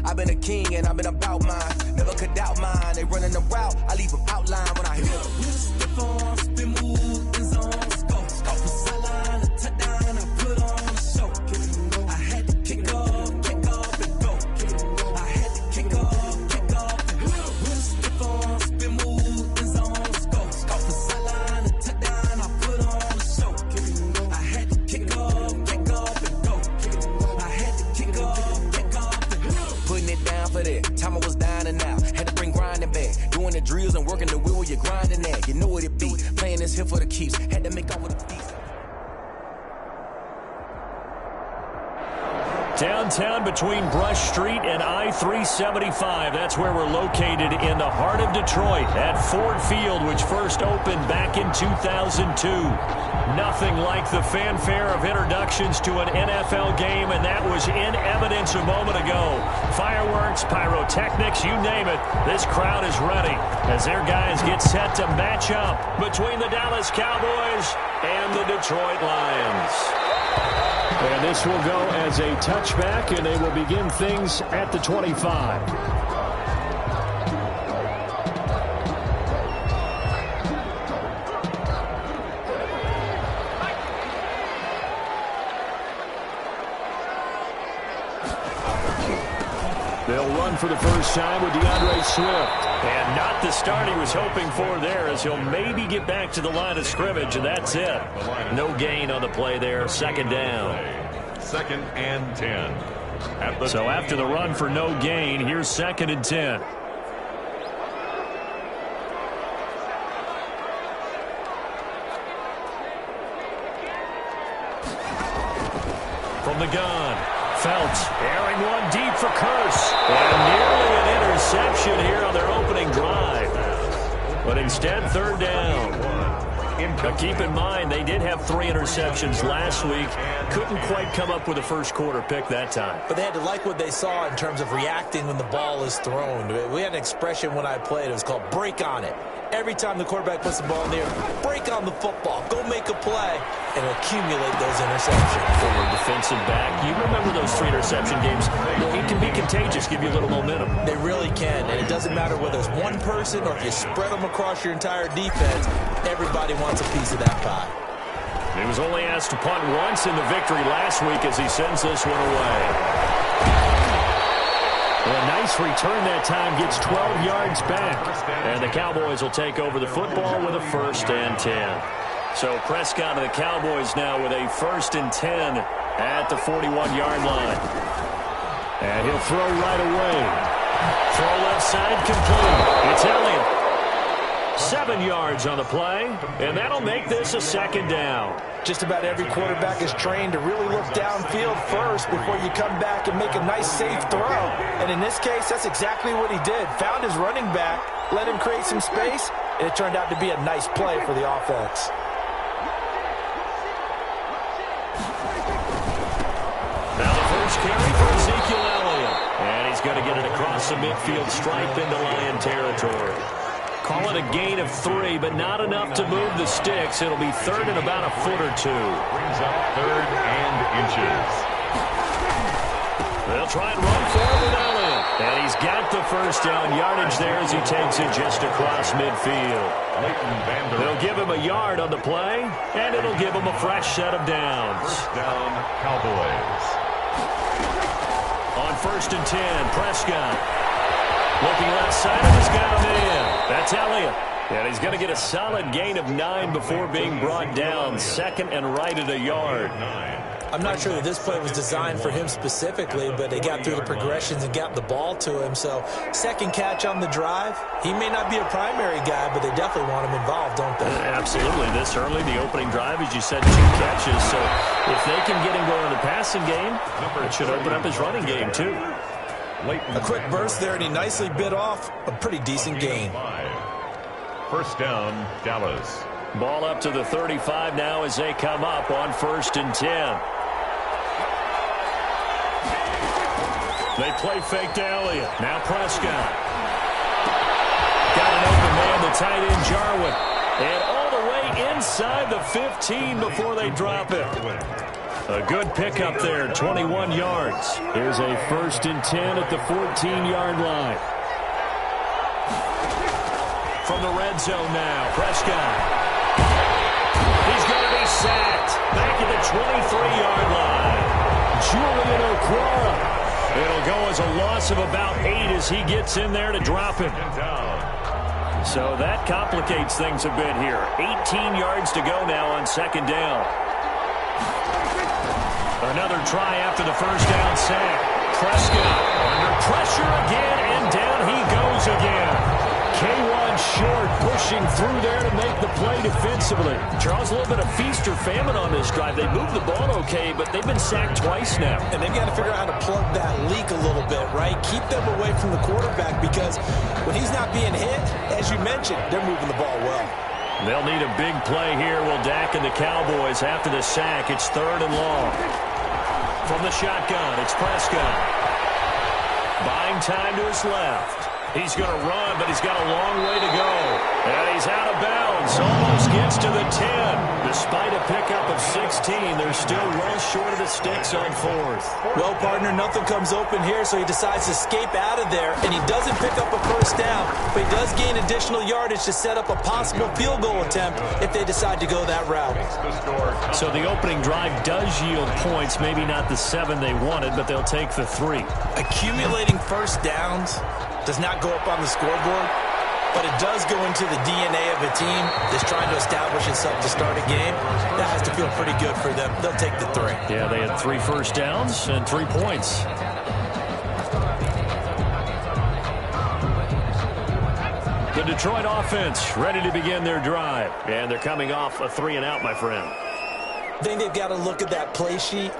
I've been a king and I've been about mine. Never could doubt mine. They running the route, I leave them outline when I hear them. Stiff on, spin move, in zone, scope. From sideline to touchdown, I put on a show. I had to kick off and go. I had to kick off and go. Stiff on, spin move, in zone, scope. From sideline to touchdown, I put on a show. I had to kick off and go. I had to kick off and go. Putting it down for that. Time I was down and out. Had to bring grinding back. Doing the drills and working the wheel where you're grinding at. You know what it be. Playing this here for the keeps. Had to make off with the beats. Downtown between Brush Street and I-375. That's where we're located in the heart of Detroit at Ford Field, which first opened back in 2002. Nothing like the fanfare of introductions to an NFL game, and that was in evidence a moment ago. Fireworks, pyrotechnics, you name it. This crowd is ready as their guys get set to match up between the Dallas Cowboys and the Detroit Lions. And this will go as a touchback, and they will begin things at the 25. They'll run for the first time with DeAndre Swift. And not the start he was hoping for there, as he'll maybe get back to the line of scrimmage, and that's it. No gain on the play there, second down. 2nd and 10. So after the run for no gain, here's 2nd and 10. From the gun, Felts airing one deep for Curse. And nearly an interception here on their opening drive. But instead, 3rd down. But keep in mind, they did have 3 interceptions last week. Couldn't quite come up with a first quarter pick that time. But they had to like what they saw in terms of reacting when the ball is thrown. We had an expression when I played. It was called break on it. Every time the quarterback puts the ball in the air, break on the football. Go make a play and accumulate those interceptions. Forward defensive back. You remember those 3 interception games. It can be contagious, give you a little momentum. They really can, and it doesn't matter whether it's one person or if you spread them across your entire defense. Everybody wants a piece of that pie. He was only asked to punt once in the victory last week as he sends this one away. A nice return that time, gets 12 yards back. And the Cowboys will take over the football with a 1st and 10. So Prescott and the Cowboys now with a 1st and 10 at the 41-yard line. And he'll throw right away. Throw left side complete. It's Elliott. 7 yards on the play, and that'll make this a 2nd down. Just about every quarterback is trained to really look downfield first before you come back and make a nice, safe throw. And in this case, that's exactly what he did. Found his running back, let him create some space, and it turned out to be a nice play for the offense. Now the first carry for Ezekiel Elliott. And he's going to get it across the midfield stripe into Lion territory. Call it a gain of 3, but not enough to move the sticks. It'll be 3rd and about a foot or 2. Brings up 3rd and inches. They'll try and run for it with Elliott. And he's got the first down yardage there as he takes it just across midfield. They'll give him a yard on the play, and it'll give him a fresh set of downs. 1st down, Cowboys. On 1st and 10, Prescott. Looking left side, and he's got him in. That's Elliott. And he's going to get a solid gain of 9 before being brought down. 2nd and right at a yard. I'm not sure that this play was designed for him specifically, but they got through the progressions and got the ball to him. So 2nd catch on the drive. He may not be a primary guy, but they definitely want him involved, don't they? Absolutely. This early, the opening drive, as you said, 2 catches. So if they can get him going in the passing game, it should open up his running game too. A quick burst there, and he nicely bit off a pretty decent gain. 1st down, Dallas. Ball up to the 35 now as they come up on 1st and 10. They play fake to Elliott. Now Prescott. Got an open man, the tight end Jarwin. And all the way inside the 15 before they drop it. A good pickup there, 21 yards. Here's a 1st and 10 at the 14-yard line. From the red zone now, Prescott. He's going to be sacked. Back at the 23-yard line. Julian Okwara. It'll go as a loss of about 8 as he gets in there to drop him. So that complicates things a bit here. 18 yards to go now on 2nd down. Another try after the 1st down sack. Prescott under pressure again, and down he goes again. K1 short, pushing through there to make the play defensively. Charles, a little bit of feast or famine on this drive. They moved the ball okay, but they've been sacked twice now. And they've got to figure out how to plug that leak a little bit, right? Keep them away from the quarterback because when he's not being hit, as you mentioned, they're moving the ball well. They'll need a big play here. Will Dak and the Cowboys after the sack. It's 3rd and long. From the shotgun, it's Prescott. Buying time to his left. He's going to run, but he's got a long way to go. And he's out of bounds. Almost gets to the 10. Despite a pickup of 16, they're still well short of the sticks on 4th. Well, partner, nothing comes open here, so he decides to escape out of there. And he doesn't pick up a 1st down, but he does gain additional yardage to set up a possible field goal attempt if they decide to go that route. So the opening drive does yield points. Maybe not the 7 they wanted, but they'll take the 3. Accumulating 1st downs does not go up on the scoreboard, but it does go into the DNA of a team that's trying to establish itself to start a game. That has to feel pretty good for them. They'll take the 3. Yeah, they had 3 first downs and 3 points. The Detroit offense ready to begin their drive. And they're coming off a 3-and-out, my friend. I think they've got to look at that play sheet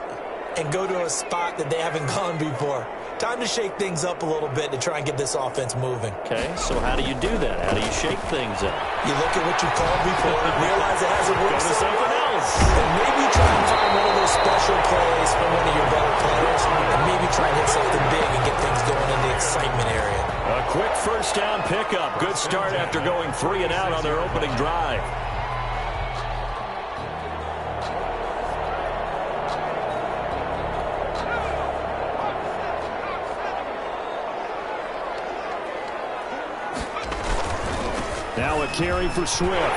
and go to a spot that they haven't gone before. Time to shake things up a little bit to try and get this offense moving. Okay, so how do you do that? How do you shake things up? You look at what you called before, realize it hasn't worked. Go to something else. And maybe try and find one of those special plays from one of your better players, and maybe try and hit something big and get things going in the excitement area. A quick 1st down pickup. Good start after going 3-and-out on their opening drive. Now a carry for Swift. And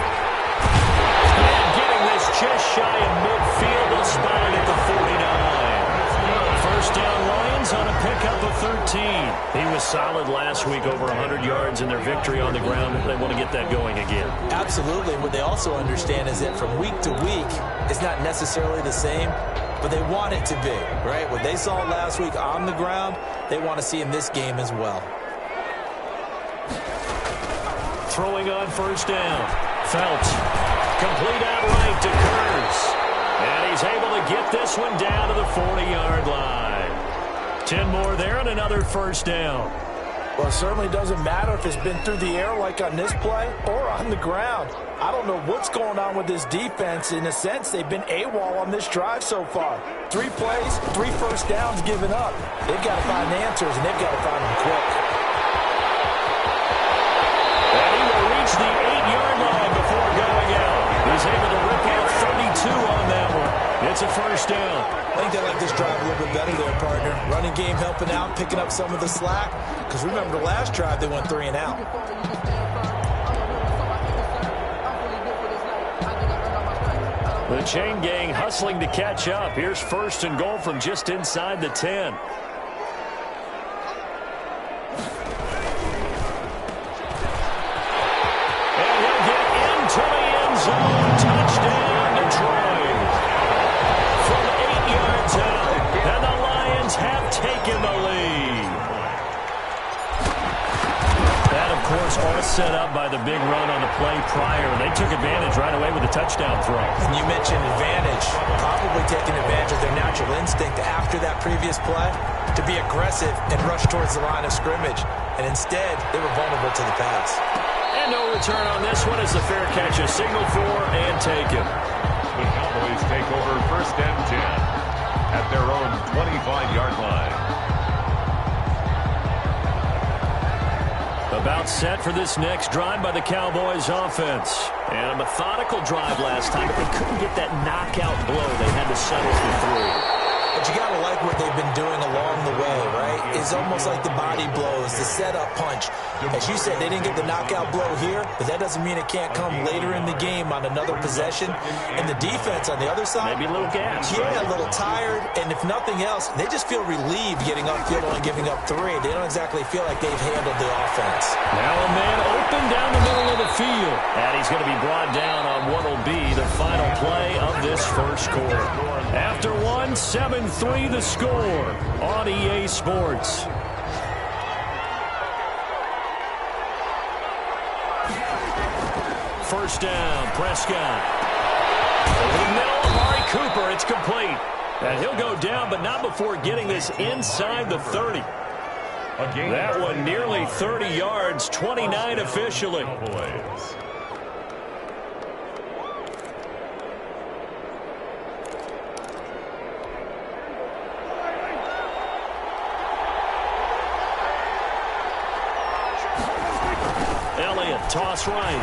getting this just shy of midfield. They'll spot it at the 49. 1st down Lions on a pickup of 13. He was solid last week, over 100 yards in their victory on the ground. They want to get that going again. Absolutely. What they also understand is that from week to week, it's not necessarily the same, but they want it to be, right? What they saw last week on the ground, they want to see in this game as well. Throwing on 1st down. Phelps. Complete outright to Kurtz. And he's able to get this one down to the 40-yard line. 10 more there and another 1st down. Well, it certainly doesn't matter if it's been through the air like on this play or on the ground. I don't know what's going on with this defense. In a sense, they've been AWOL on this drive so far. 3 plays, 3 1st downs given up. They've got to find answers, and they've got to find them quick. And he will reach the 8-yard line before going out. He's able to rip off 32 on that one. It's a 1st down. I think they like this drive a little bit better there, partner. Running game helping out, picking up some of the slack. Because remember, the last drive, they went 3-and-out. The chain gang hustling to catch up. Here's 1st and goal from just inside the 10. And he'll get into the end zone. Touchdown, Detroit. From 8 yards out. And the Lions have taken the lead. That, of course, all set up by the big run on the play prior. They took advantage right away with a touchdown throw. And you mentioned advantage. Probably taking advantage of their natural instinct after that previous play to be aggressive and rush towards the line of scrimmage. And instead, they were vulnerable to the pass. And no return on this one as the fair catch is signaled for and taken. The Cowboys take over 1st and 10 at their own 25-yard line. A About set for this next drive by the Cowboys offense. And a methodical drive last time, but they couldn't get that knockout blow. They had to settle for 3. But you got to like what they've been doing along the way, right? It's almost like the body blows, the setup punch. As you said, they didn't get the knockout blow here, but that doesn't mean it can't come later in the game on another possession. And the defense on the other side, maybe a little gas. Yeah, a little tired. And if nothing else, they just feel relieved getting upfield and giving up 3. They don't exactly feel like they've handled the offense. Now a man open down the middle of the field. And he's going to be brought down on what will be the final play of this first quarter. After 7-3 the score on EA Sports. First down, Prescott. Over the middle, Amari Cooper, it's complete. And he'll go down, but not before getting this inside the 30. That one nearly 30 yards, 29 officially. Toss right.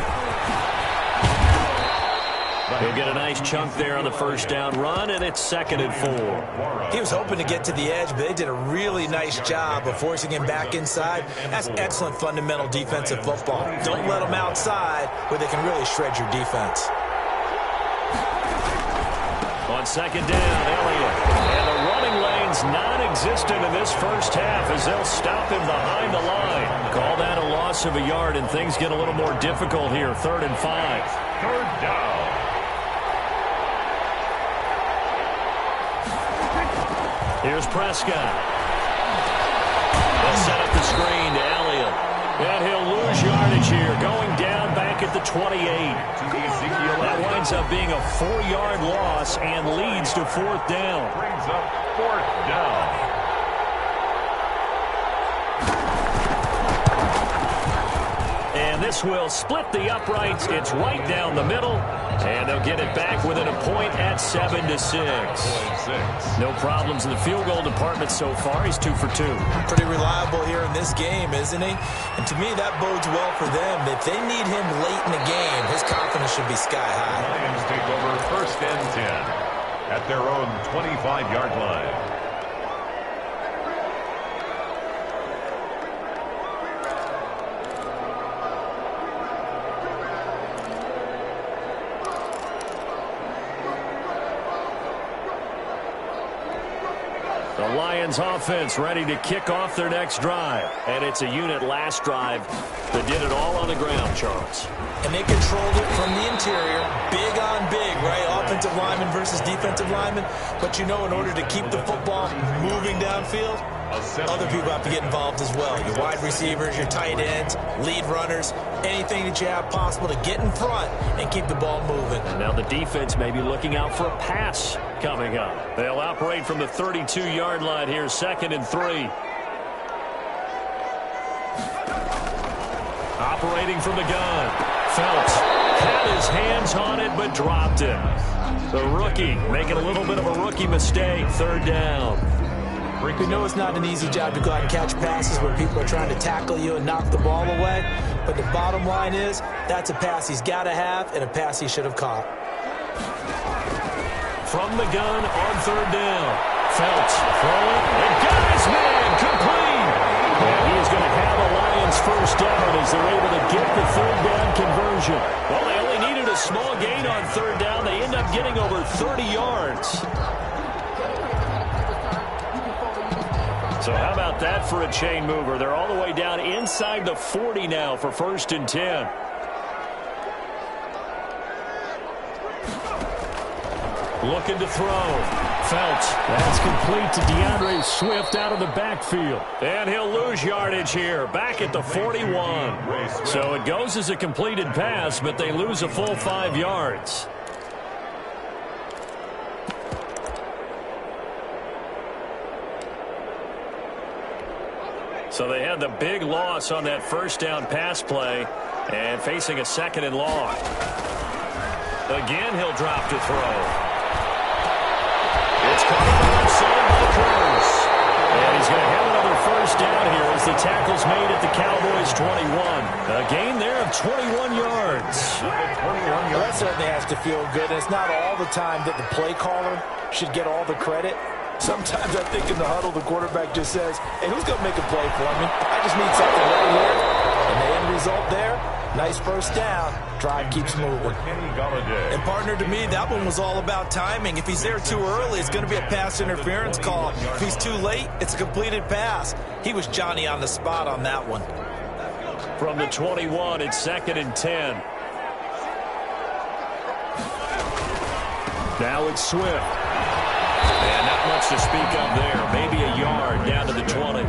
He'll get a nice chunk there on the first down run, and it's 2nd and 4. He was hoping to get to the edge, but they did a really nice job of forcing him back inside. That's excellent fundamental defensive football. Don't let them outside where they can really shred your defense. On 2nd down, Elliott. And the running lane's non-existent in this first half as they'll stop him behind the line. Call that a loss of a yard, and things get a little more difficult here. 3rd and 5. 3rd down. Here's Prescott. They'll set up the screen to Elliott. And he'll lose yardage here, going down back at the 28. That winds up being a 4-yard loss and leads to 4th down. Brings up 4th down. And this will split the uprights. It's right down the middle. And they'll get it back within a point at 7-6. No problems in the field goal department so far. He's 2 for 2. Pretty reliable here in this game, isn't he? And to me, that bodes well for them. If they need him late in the game, his confidence should be sky high. Lions take over 1st and 10 at their own 25-yard line. The Lions offense ready to kick off their next drive. And it's a unit last drive that did it all on the ground, Charles. And they controlled it from the interior, big on big, right? Offensive lineman versus defensive lineman. But you know, in order to keep the football moving downfield, other people have to get involved as well. Your wide receivers, your tight ends, lead runners, anything that you have possible to get in front and keep the ball moving. And now the defense may be looking out for a pass coming up. They'll operate from the 32-yard line here, 2nd and 3. Operating from the gun. Phelps had his hands on it but dropped it. The rookie making a little bit of a rookie mistake. 3rd down. We know it's not an easy job to go out and catch passes where people are trying to tackle you and knock the ball away. But the bottom line is, that's a pass he's got to have and a pass he should have caught. From the gun on 3rd down. Phelps throwing and got his man complete. And he is going to have a Lions first down as they're able to get the 3rd down conversion. Well, they only needed a small gain on 3rd down. They end up getting over 30 yards. So how about that for a chain mover? They're all the way down inside the 40 now for 1st and 10. Looking to throw. Phelps. That's complete to DeAndre Swift out of the backfield. And he'll lose yardage here. Back at the 41. So it goes as a completed pass, but they lose a full 5 yards. So they had the big loss on that first down pass play and facing a 2nd and long. Again, he'll drop to throw. It's caught on the side by Curtis. And he's going to have another first down here as as the tackle's made at the Cowboys' 21. A gain there of 21 yards. Well, that certainly has to feel good. And it's not all the time that the play caller should get all the credit. Sometimes I think in the huddle, the quarterback just says, hey, who's going to make a play for me? I just need something right here. And the end result there, nice first down. Drive keeps moving. And partner, to me, that one was all about timing. If he's there too early, it's going to be a pass interference call. If he's too late, it's a completed pass. He was Johnny on the spot on that one. From the 21, it's 2nd and 10. Now it's Swift. And not much to speak of there. Maybe a yard down to the 20.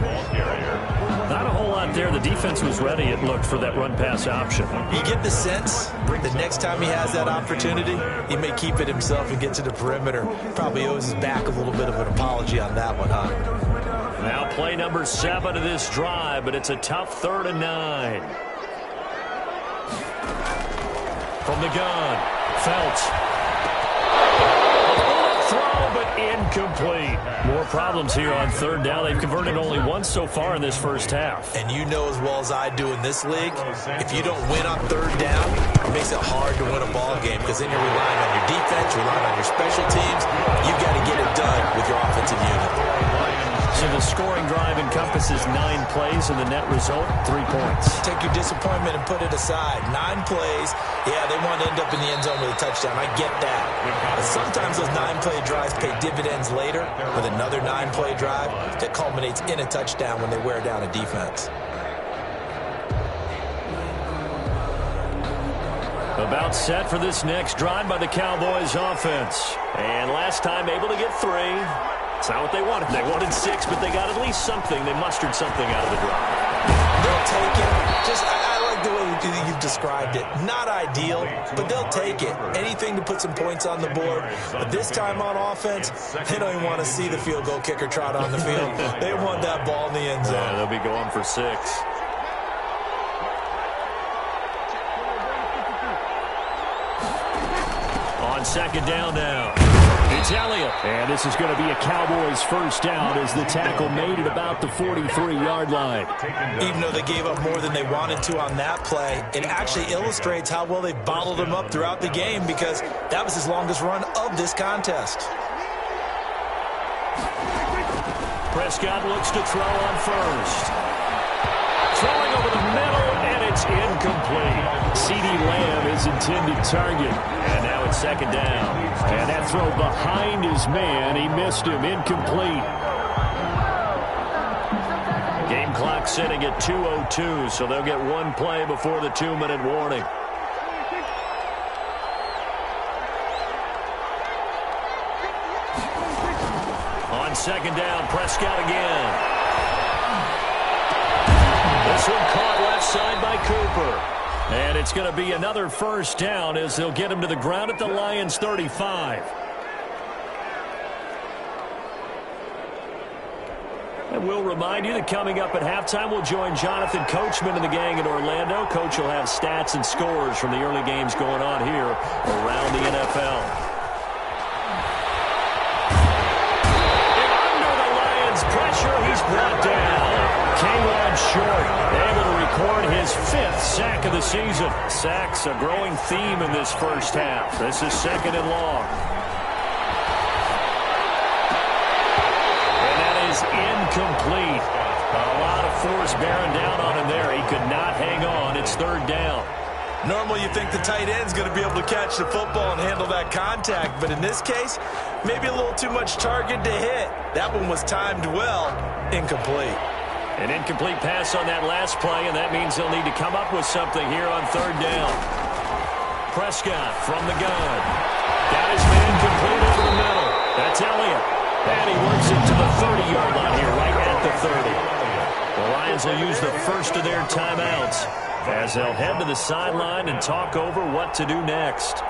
Not a whole lot there. The defense was ready, it looked, for that run-pass option. You get the sense that next time he has that opportunity, he may keep it himself and get to the perimeter. Probably owes his back a little bit of an apology on that one, huh? Now play number 7 of this drive, but it's a tough 3rd and 9. From the gun, Felts. Throw, but incomplete. More problems here on 3rd down. They've converted only once so far in this first half. And you know as well as I do in this league, if you don't win on 3rd down, it makes it hard to win a ball game because then you're relying on your defense, relying on your special teams. You've got to get it done with your offensive unit. So the scoring drive encompasses 9 plays, and the net result, 3 points. Take your disappointment and put it aside. 9 plays. Yeah, they want to end up in the end zone with a touchdown. I get that. But sometimes those 9-play drives pay dividends later with another 9-play drive that culminates in a touchdown when they wear down a defense. About set for this next drive by the Cowboys offense. And last time able to get 3. It's not what they wanted. They wanted 6, but they got at least something. They mustered something out of the drive. They'll take it. I like the way you've described it. Not ideal, but they'll take it. Anything to put some points on the board. But this time on offense, they don't even want to see the field goal kicker trot on the field. They want that ball in the end zone. Yeah, they'll be going for 6. On 2nd down now. It's Elliott. And this is going to be a Cowboys first down as the tackle made at about the 43-yard line. Even though they gave up more than they wanted to on that play, it actually illustrates how well they bottled him up throughout the game because that was his longest run of this contest. Prescott looks to throw on first. Throwing over the middle, and it's incomplete. CeeDee Lamb is intended target. And now it's 2nd down. And that throw behind his man. He missed him. Incomplete. Game clock sitting at 2:02, so they'll get 1 play before the 2-minute warning. On 2nd down, Prescott again. This one caught left side by Cooper. And it's going to be another first down as they'll get him to the ground at the Lions' 35. And we'll remind you that coming up at halftime, we'll join Jonathan Coachman and the gang in Orlando. Coach will have stats and scores from the early games going on here around the NFL. And under the Lions' pressure, he's brought down. K'Wan Short able to record his 5th sack of the season. Sacks a growing theme in this first half. This is 2nd and long. And that is incomplete. A lot of force bearing down on him there. He could not hang on. It's 3rd down. Normally you think the tight end's going to be able to catch the football and handle that contact, but in this case, maybe a little too much target to hit. That one was timed well. Incomplete. An incomplete pass on that last play, and that means they'll need to come up with something here on 3rd down. Prescott from the gun. Got his man complete over the middle. That's Elliott. And he works it to the 30-yard line here, right at the 30. The Lions will use the first of their timeouts as they'll head to the sideline and talk over what to do next.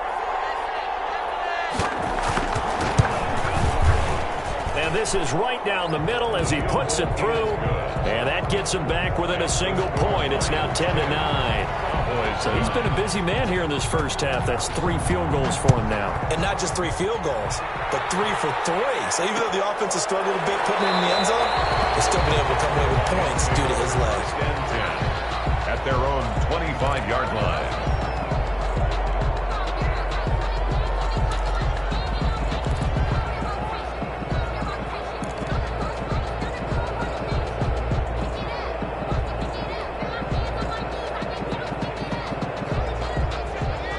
And this is right down the middle as he puts it through. And that gets him back within a single point. It's now 10-9. So he's been a busy man here in this first half. That's 3 field goals for him now. And not just 3 field goals, but 3 for 3. So even though the offense has struggled a bit putting it in the end zone, they've still been able to come away with points due to his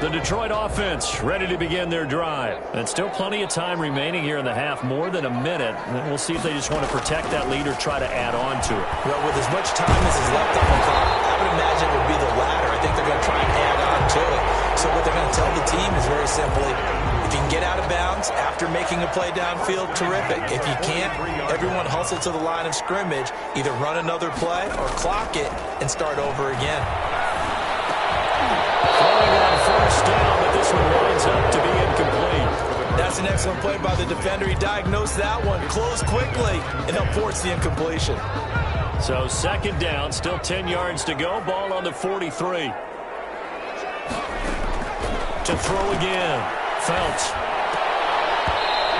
The Detroit offense ready to begin their drive. And still plenty of time remaining here in the half, more than a minute. And we'll see if they just want to protect that lead or try to add on to it. Well, with as much time as is left on the clock, I would imagine it would be the latter. I think they're going to try and add on to it. So what they're going to tell the team is very simply, if you can get out of bounds after making a play downfield, terrific. If you can't, everyone hustle to the line of scrimmage, either run another play or clock it and start over again. Throwing on first down, but this one winds up to be incomplete. That's an excellent play by the defender. He diagnosed that one, closed quickly, and upports the incompletion. So second down, still 10 yards to go. Ball on the 43. To throw again. Felts.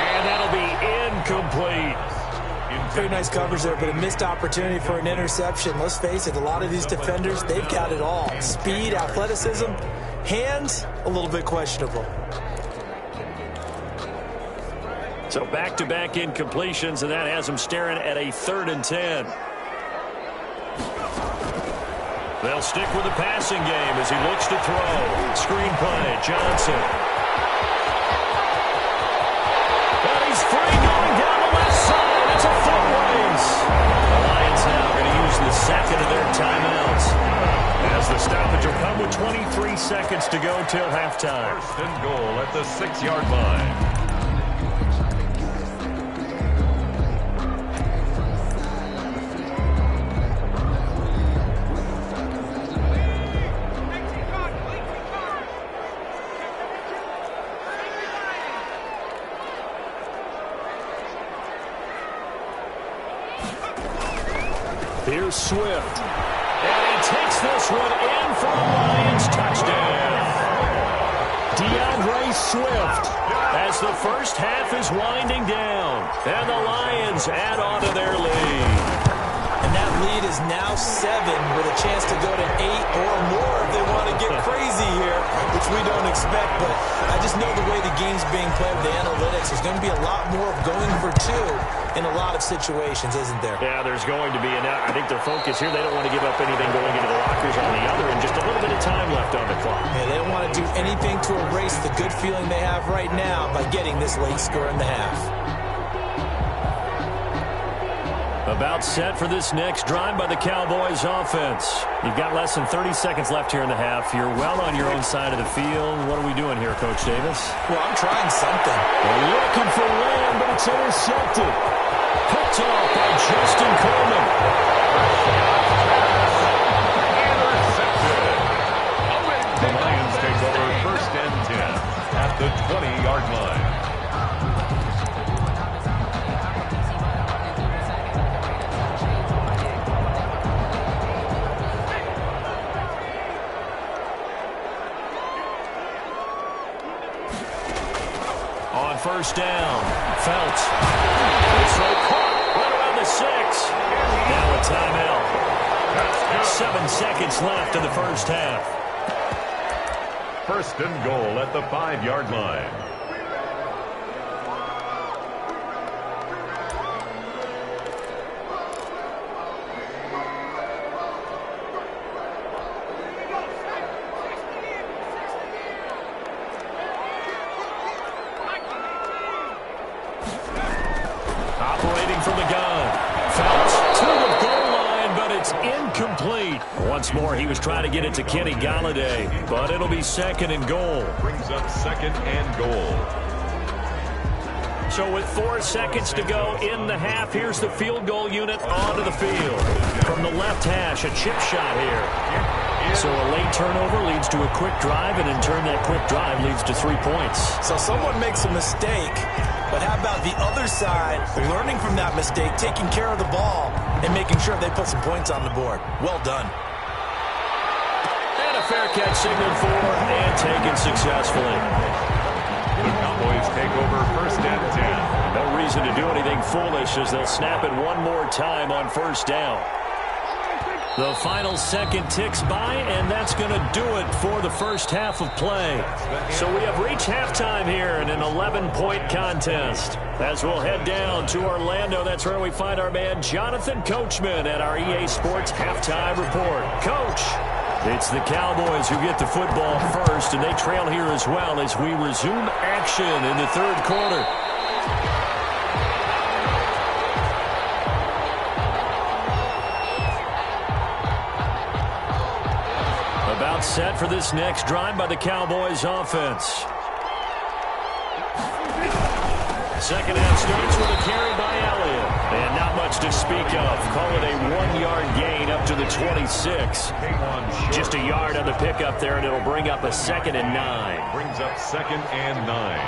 And that'll be incomplete. Very nice coverage there, but a missed opportunity for an interception. Let's face it, a lot of these defenders, they've got it all. Speed, athleticism, hands, a little bit questionable. So back-to-back incompletions, and that has them staring at a 3rd and 10. They'll stick with the passing game as he looks to throw. Screen play, Johnson. And he's free going down the left side. It's a foot race. The Lions now going to use the second of their timeouts, as the stoppage will come with 23 seconds to go till halftime. 1st and goal at the 6-yard line. Here's Swift. And he takes this one in for the Lions touchdown. DeAndre Swift, as the first half is winding down. And the Lions add on to their lead. And that lead is now 7 with a chance to go to 8 or more if they want to get crazy here, which we don't expect. But I just know the way the game's being played with the analytics, there's going to be a lot more of going for 2 in a lot of situations, isn't there? Yeah, there's going to be. And I think their focus here, they don't want to give up anything going into the lockers on the other, and just a little bit of time left on the clock. Yeah, they don't want to do anything to erase the good feeling they have right now by getting this late score in the half. About set for this next drive by the Cowboys offense. You've got less than 30 seconds left here in the half. You're well on your own side of the field. What are we doing here, Coach Davis? Well, I'm trying something. They're looking for Lamb, but it's intercepted. Picked off by Justin Coleman. Intercepted. The Lions take over 1st and 10 at the 20-yard line. On 1st down, Felts. This throw caught right around the 6. Now a timeout. 7 seconds left in the first half. 1st and goal at the 5-yard line. Operating from the gun. Felts to the goal line, but it's incomplete. Once more, he was trying to get it to Kenny Golladay, but it'll be 2nd and goal. Brings up 2nd and goal. So with 4 seconds to go in the half, here's the field goal unit onto the field. From the left hash, a chip shot here. So a late turnover leads to a quick drive, and in turn that quick drive leads to 3 points. So someone makes a mistake, but how about the other side, learning from that mistake, taking care of the ball, and making sure they put some points on the board. Well done. And a fair catch signaled for and taken successfully. The Cowboys take over 1st and 10. No reason to do anything foolish as they'll snap it one more time on 1st down. The final second ticks by, and that's going to do it for the first half of play. So we have reached halftime here in an 11-point contest. As we'll head down to Orlando, that's where we find our man Jonathan Coachman at our EA Sports Halftime Report. Coach. It's the Cowboys who get the football first, and they trail here as well as we resume action in the third quarter. About set for this next drive by the Cowboys offense. Second half starts with a carry by Elliott. And not much to speak of. Call it a 1-yard gain up to the 26. Just a yard on the pickup there, and it'll bring up a 2nd and 9. Brings up 2nd and 9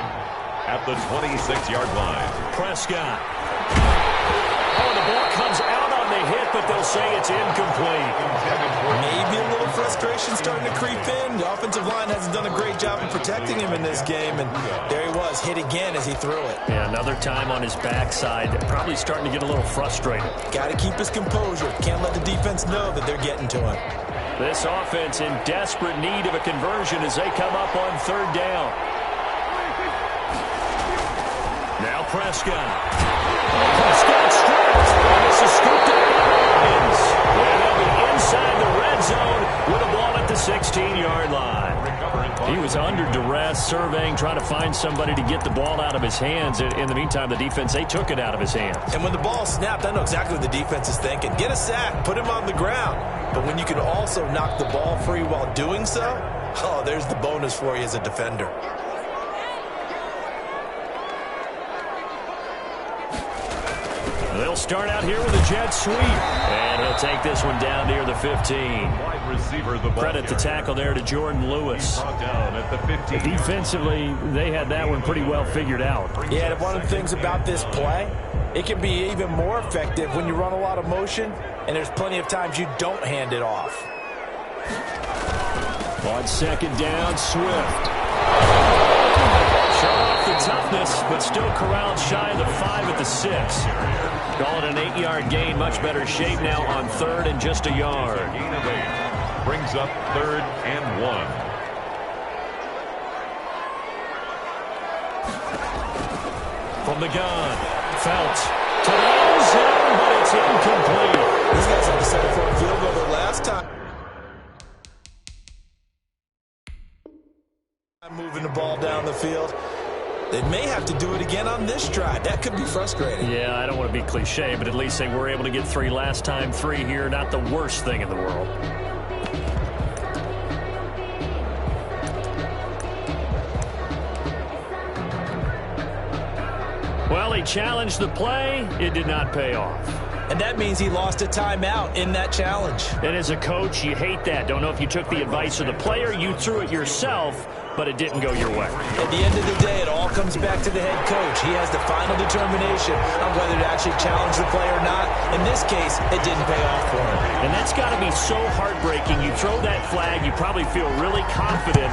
at the 26-yard line. Prescott. Oh, the ball comes out on the hit, but they'll say it's incomplete. Maybe a little frustration starting to creep in. The offensive line hasn't done a great job of protecting him in this game, and there he was, hit again as he threw it. Yeah, another time on his backside. Probably starting to get a little frustrated. Got to keep his composure. Can't let the defense know that they're getting to him. This offense in desperate need of a conversion as they come up on 3rd down. Now Prescott. Prescott strips. This is scooped up by Lions. And they'll be inside the red zone with a ball at the 16-yard line. He was under duress, surveying, trying to find somebody to get the ball out of his hands. In the meantime, the defense, they took it out of his hands. And when the ball snapped, I know exactly what the defense is thinking. Get a sack, put him on the ground. But when you can also knock the ball free while doing so, oh, there's the bonus for you as a defender. They'll start out here with a jet sweep. And he'll take this one down near the 15. Wide receiver, the Credit the tackle there to Jordan Lewis. Down at the 15. Defensively, they had that one pretty well figured out. Yeah, one of the things about this play, it can be even more effective when you run a lot of motion, and there's plenty of times you don't hand it off. On 2nd down, Swift. Showing off the toughness, but still corralled shy of the 5 at the 6. Call it an 8-yard gain. Much better shape now on 3rd and just a yard. Gain of 8. Brings up 3rd and 1. From the gun, Felt to the end zone, but it's incomplete. These guys had to settle for a field goal their last time. Moving the ball down the field. They may have to do it again on this drive. That could be frustrating. Yeah, I don't want to be cliche, but at least they were able to get 3 last time. 3 here, not the worst thing in the world. Well, he challenged the play. It did not pay off. And that means he lost a timeout in that challenge. And as a coach, you hate that. Don't know if you took the advice of the player, you threw it yourself, but it didn't go your way. At the end of the day, it all comes back to the head coach. He has the final determination on whether to actually challenge the play or not. In this case, it didn't pay off for him. And that's got to be so heartbreaking. You throw that flag, you probably feel really confident,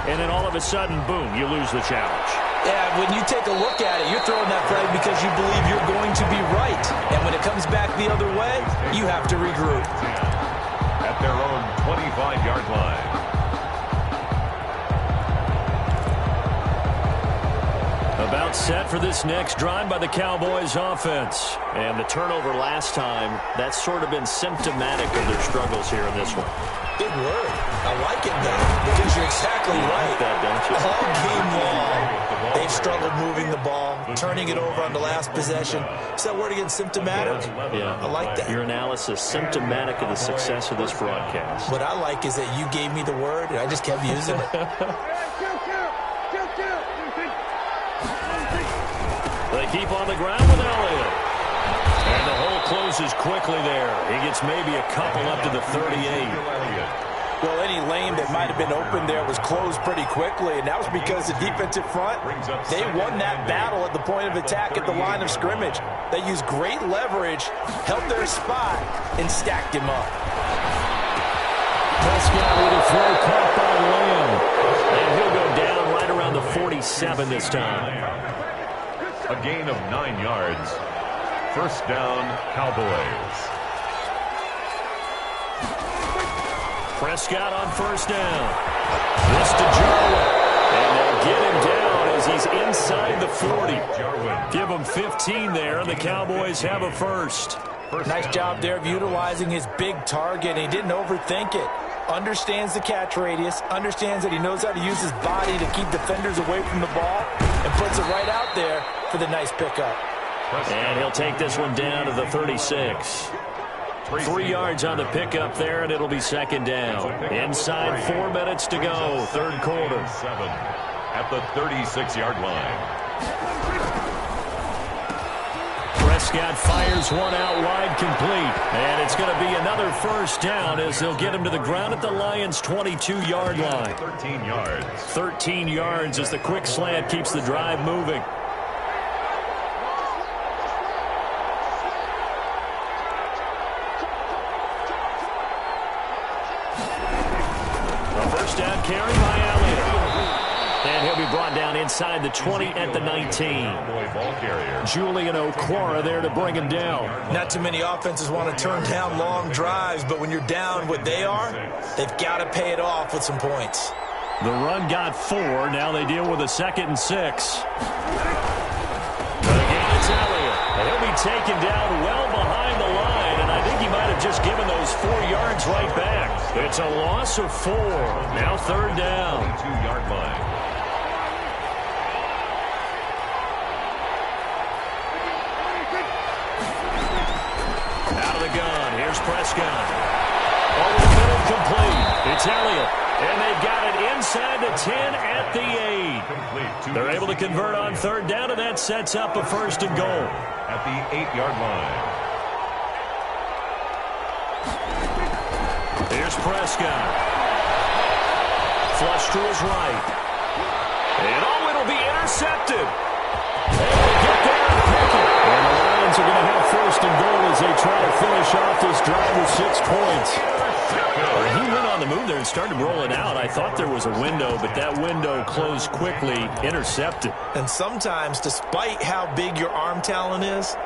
and then all of a sudden, boom, you lose the challenge. Yeah, when you take a look at it, you're throwing that flag because you believe you're going to be right. And when it comes back the other way, you have to regroup. At their own 25-yard line. About set for this next drive by the Cowboys offense. And the turnover last time, that's sort of been symptomatic of their struggles here in this one. Big word. I like it, though, because you're exactly right. Like that, don't you? All game long, they've struggled moving the ball, turning it over on the last possession. Is that word again, symptomatic? Yeah. I like that. Your analysis, symptomatic of the success of this broadcast. What I like is that you gave me the word, and I just kept using it. They keep on the ground with Elliott. And the hole closes quickly there. He gets maybe a couple up to the 38. Well, any lane that might have been open there was closed pretty quickly, and that was because the defensive front, they won that battle at the point of attack at the line of scrimmage. They used great leverage, held their spot, and stacked him up. Prescott with a throw caught by Lamb. And he'll go down right around the 47 this time. A gain of 9 yards. First down, Cowboys. Prescott on first down. This to Jarwin. And they'll get him down as he's inside the 40. Give him 15 there, and the Cowboys have a first. Nice job there of utilizing his big target. He didn't overthink it. understands the catch radius, understands that he knows how to use his body to keep defenders away from the ball, and puts it right out there for the nice pickup. And he'll take this one down to the 36. 3 yards on the pickup there, and it'll be second down. Inside 4 minutes to go, third quarter. 7 at the 36-yard line. Prescott fires one out wide, complete. And it's going to be another first down as they'll get him to the ground at the Lions' 22-yard line. 13 yards. 13 yards as the quick slant keeps the drive moving. A first down carry by Elliott. And he'll be brought down inside the 20 at the 19. Ball carrier. Julian Okwara there to bring him down. Not too many offenses want to turn down long drives, but when you're down what they are, they've got to pay it off with some points. The run got 4. Now they deal with a 2nd and 6. Again, it's Elliott. He'll be taken down well behind the line, and I think he might have just given those 4 yards right back. It's a loss of 4. Now third down. 2-yard line. Gun. Here's Prescott. Over the middle, complete. It's Elliott. And they've got it inside the 10 at the 8. They're able to convert on third down, and that sets up a first and goal. At the 8-yard line. Here's Prescott. Flush to his right. And it'll be intercepted. They get there and pick it. And the Lions are going to have first and goal as they try to finish off this drive with 6 points. He went on the move there and started rolling out. I thought there was a window, but that window closed quickly, intercepted. And sometimes, despite how big your arm talent is,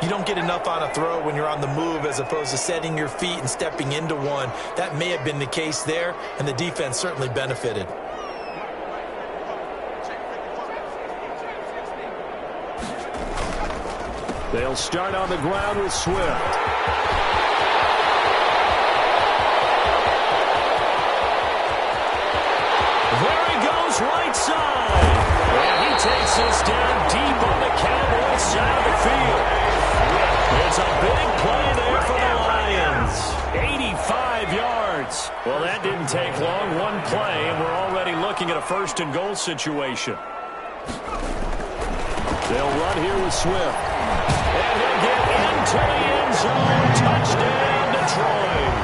you don't get enough on a throw when you're on the move as opposed to setting your feet and stepping into one. That may have been the case there, and the defense certainly benefited. They'll start on the ground with Swift. There he goes, right side. And he takes this down deep on the Cowboys side of the field. It's a big play there for the Lions. 85 yards. Well, that didn't take long. One play, and we're already looking at a first and goal situation. They'll run here with Swift. And he'll get into the end zone. Touchdown, Detroit.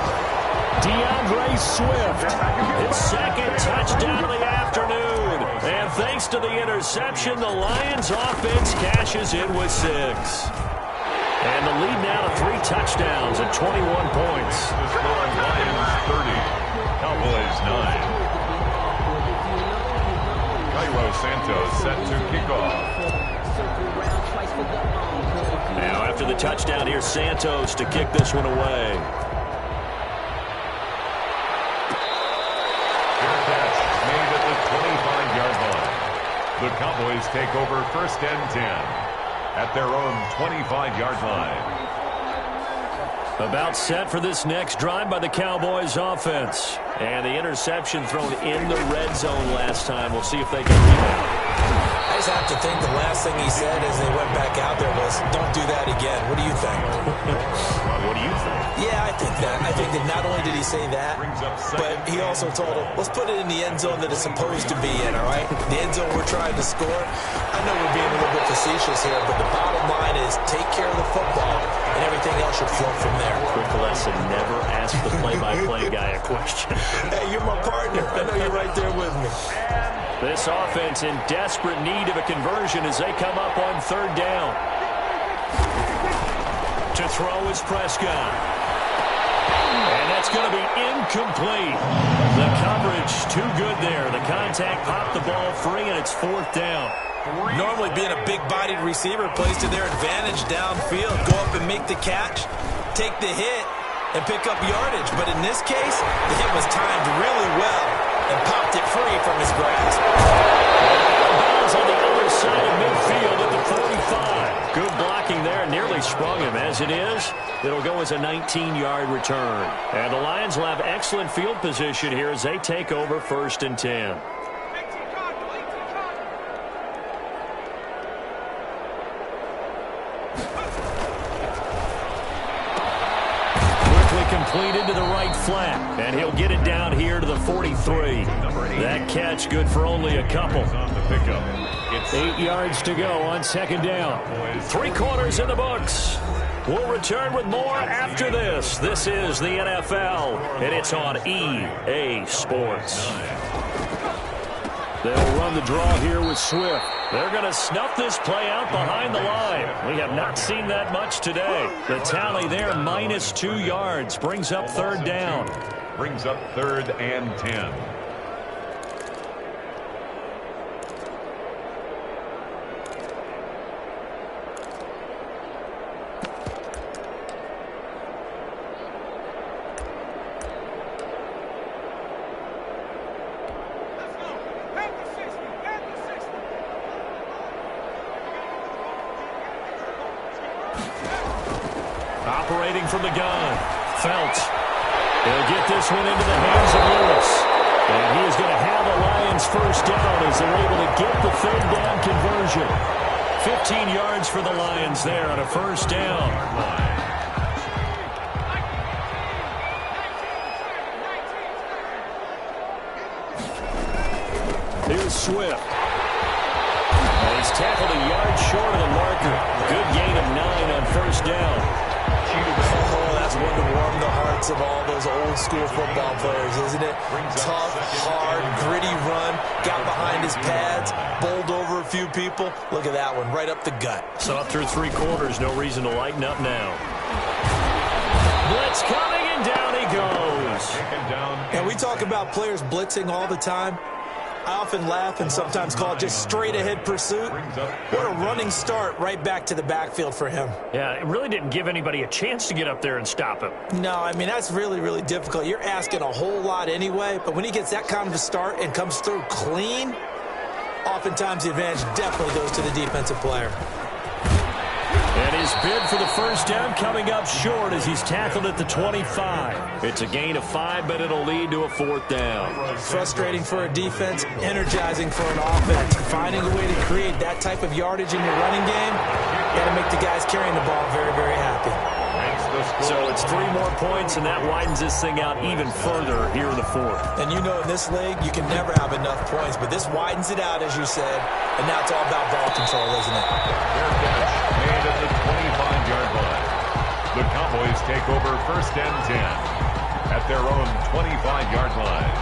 DeAndre Swift, his second touchdown of the afternoon. And thanks to the interception, the Lions offense cashes in with 6. And the lead now to 3 touchdowns at 21 points. The score, Lions 30, Cowboys 9. Cairo Santos set to kick off. Now after the touchdown, here's Santos to kick this one away. Fair catch made at the 25-yard line. The Cowboys take over first and 10 at their own 25-yard line. About set for this next drive by the Cowboys offense. And the interception thrown in the red zone last time. We'll see if they can rebound. I just have to think the last thing he said as they went back out there was, don't do that again. What do you think? What do you think? Yeah, I think that. I think that not only did he say that, but he also told him, let's put it in the end zone that it's supposed to be in, all right? The end zone we're trying to score. I know we're being a little bit facetious here, but the bottom line is take care of the football, and everything else should flow from there. Quick lesson, never ask the play-by-play guy a question. Hey, you're my partner. I know you're right there with me. This offense in desperate need of a conversion as they come up on third down. To throw is Prescott. And that's going to be incomplete. The coverage too good there. The contact popped the ball free, and it's fourth down. Normally being a big-bodied receiver plays to their advantage downfield. Go up and make the catch, take the hit, and pick up yardage. But in this case, the hit was timed really well and popped it free from his grasp. Bounds on the other side of midfield at the 45. Good blocking holding there, nearly sprung him. As it is, it'll go as a 19-yard return. And the Lions will have excellent field position here as they take over 1st and 10. Completed to the right flat, and he'll get it down here to the 43. That catch good for only a couple. 8 yards to go on 2nd down. 3 quarters in the books. We'll return with more after this. This is the NFL, and it's on EA Sports. They'll run the draw here with Swift. They're going to snuff this play out behind the line. We have not seen that much today. The tally there, minus 2 yards, brings up 3rd down. Brings up 3rd and 10. Operating from the gun, Felts. He'll get this one into the hands of Lewis. And he is going to have the Lions 1st down as they're able to get the 3rd down conversion. 15 yards for the Lions there on a 1st down. Here's Swift. And he's tackled a yard short of the marker. Good gain of 9 on 1st down. Oh, that's one to warm the hearts of all those old-school football players, isn't it? Tough, hard, gritty run, got behind his pads, bowled over a few people. Look at that one, right up the gut. So up through 3 quarters, no reason to lighten up now. Blitz coming, and down he goes. And we talk about players blitzing all the time. I often laugh and sometimes call it just straight-ahead pursuit. What a running start right back to the backfield for him. Yeah, it really didn't give anybody a chance to get up there and stop him. No, I mean, that's really, really difficult. You're asking a whole lot anyway, but when he gets that kind of a start and comes through clean, oftentimes the advantage definitely goes to the defensive player. And his bid for the 1st down coming up short as he's tackled at the 25. It's a gain of 5, but it'll lead to a 4th down. Frustrating for a defense, energizing for an offense. Finding a way to create that type of yardage in your running game, got to make the guys carrying the ball very, very happy. So it's 3 more points, and that widens this thing out even further here in the 4th. And you know in this league, you can never have enough points, but this widens it out, as you said, and now it's all about ball control, isn't it? Made at the 25-yard line. The Cowboys take over 1st and 10 at their own 25-yard line.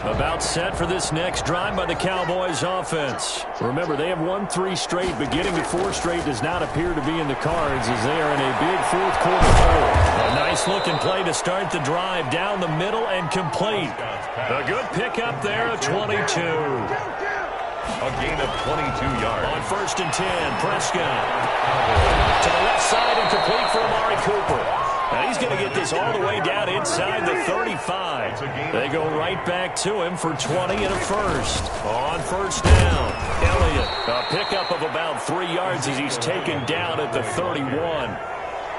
About set for this next drive by the Cowboys offense. Remember, they have won 3 straight, but getting to 4 straight does not appear to be in the cards as they are in a big 4th quarter hole. A nice-looking play to start the drive down the middle and complete. A good pickup there at 22. A gain of 22 yards. On 1st and 10, Prescott. To the left side and complete for Amari Cooper. Now he's going to get this all the way down inside the 35. They go right back to him for 20 and a 1st. On 1st down, Elliott. A pickup of about 3 yards as he's taken down at the 31.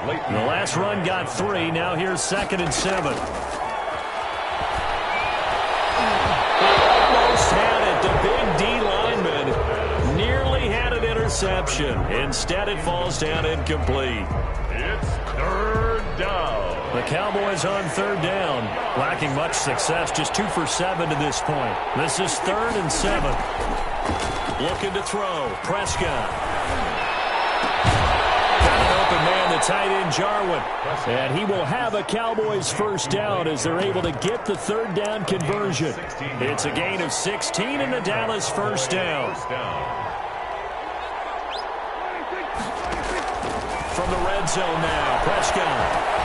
The last run got 3. Now here's 2nd and 7. Almost had it. The big D lineman nearly had an interception. Instead, it falls down incomplete. It's 3rd down. The Cowboys on 3rd down. Lacking much success, just 2 for 7 to this point. This is 3rd and 7. Looking to throw. Prescott. Got an open man, the tight end, Jarwin. And he will have a Cowboys 1st down as they're able to get the 3rd down conversion. It's a gain of 16 in the Dallas 1st down. From the red zone now, Prescott.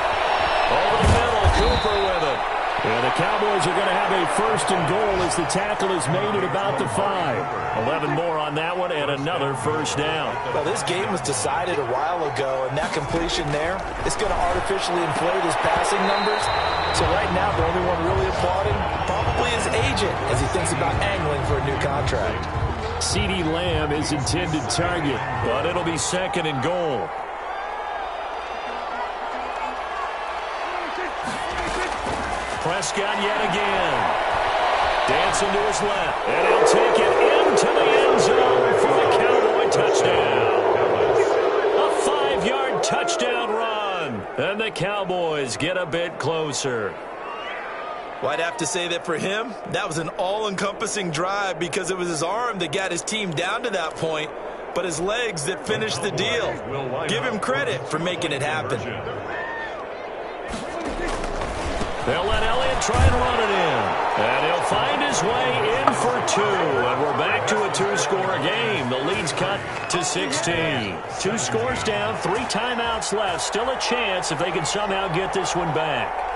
Over the middle, Cooper with it. And the Cowboys are going to have a 1st and goal as the tackle is made at about the 5. 11 more on that one and another 1st down. Well, this game was decided a while ago, and that completion there is going to artificially inflate his passing numbers. So right now, the only one really applauding, probably probably his agent as he thinks about angling for a new contract. CeeDee Lamb is intended target, but it'll be second and goal. Prescott yet again. Dancing to his left, and he'll take it into the end zone for the Cowboy touchdown. A 5-yard touchdown run, and the Cowboys get a bit closer. Well, I'd have to say that for him, that was an all-encompassing drive because it was his arm that got his team down to that point, but his legs that finished the deal. Give him credit for making it happen. They'll let Elliott try and run it in. And he'll find his way in for 2. And we're back to a 2-score game. The lead's cut to 16. 2 scores down, 3 timeouts left. Still a chance if they can somehow get this one back.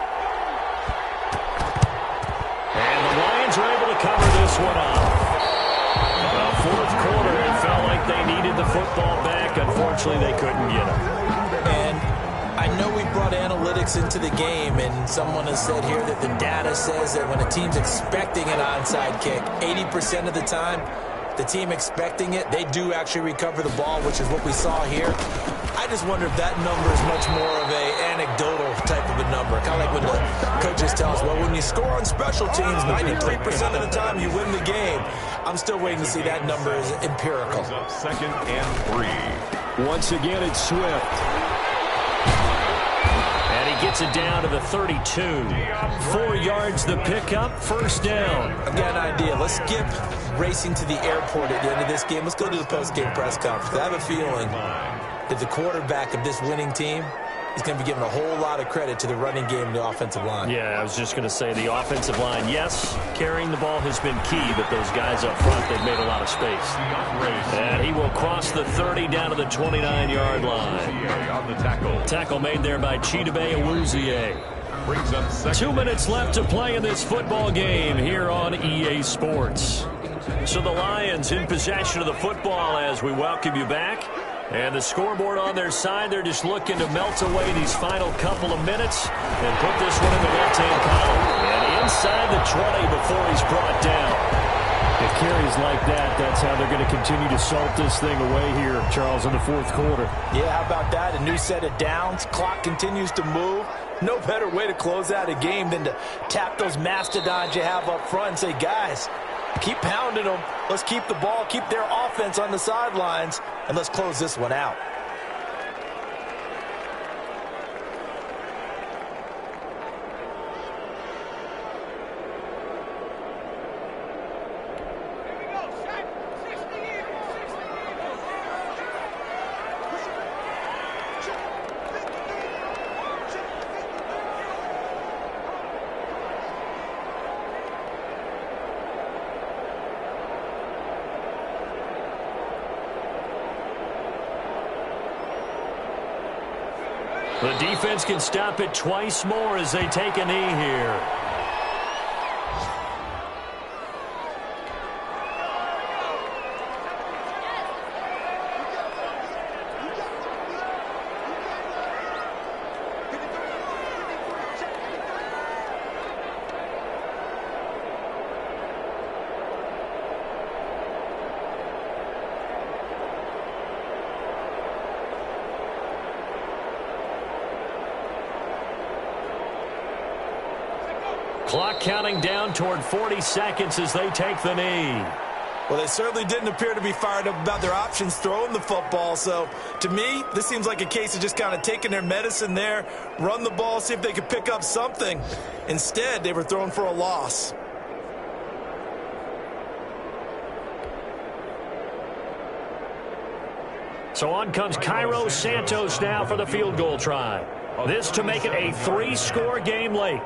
And the Lions are able to cover this one up. Well, fourth quarter, it felt like they needed the football back. Unfortunately, they couldn't get it. And I know we brought analytics into the game, and someone has said here that the data says that when a team's expecting an onside kick, 80% of the time, the team expecting it, they do actually recover the ball, which is what we saw here. I just wonder if that number is much more of a anecdotal type of a number. Kind of like when the coaches tell us, well, when you score on special teams, 93% of the time you win the game. I'm still waiting to see that number is empirical. Second and 3. Once again, it's Swift. And he gets it down to the 32. 4 yards the pickup, first down. I've got an idea. Let's skip racing to the airport at the end of this game. Let's go to the post-game press conference. I have a feeling that the quarterback of this winning team is going to be giving a whole lot of credit to the running game and the offensive line. Yeah, I was just going to say the offensive line, yes, carrying the ball has been key, but those guys up front, they've made a lot of space. And he will cross the 30 down to the 29-yard line. On the tackle. Tackle made there by Chidobe Awuzie. 2 minutes left to play in this football game here on EA Sports. So the Lions in possession of the football as we welcome you back. And the scoreboard on their side, they're just looking to melt away these final couple of minutes and put this one in the left-hand column. And inside the 20 before he's brought down. It carries like that. That's how they're going to continue to salt this thing away here, Charles, in the fourth quarter. Yeah, how about that? A new set of downs. Clock continues to move. No better way to close out a game than to tap those mastodons you have up front and say, guys, keep pounding them. Let's keep the ball, keep their offense on the sidelines, and let's close this one out. The defense can stop it twice more as they take a knee here. Clock counting down toward 40 seconds as they take the knee. Well, they certainly didn't appear to be fired up about their options throwing the football. So, to me, this seems like a case of just kind of taking their medicine there, run the ball, see if they could pick up something. Instead, they were throwing for a loss. So on comes Cairo Santos now for the field goal try. This to make it a 3-score game late.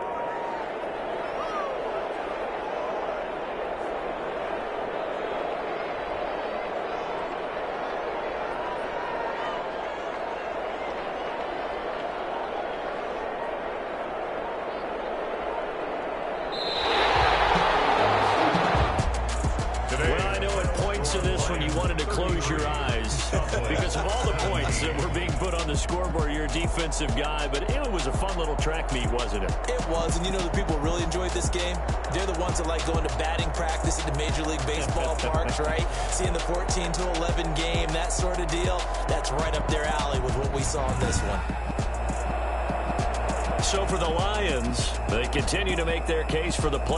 because of all the points that were being put on the scoreboard. You're a defensive guy, but it was a fun little track meet, wasn't it? It was, and you know the people who really enjoyed this game? They're the ones that like going to batting practice at the Major League Baseball parks, right? Seeing the 14-11 game, that sort of deal. That's right up their alley with what we saw in this one. So for the Lions, they continue to make their case for the play.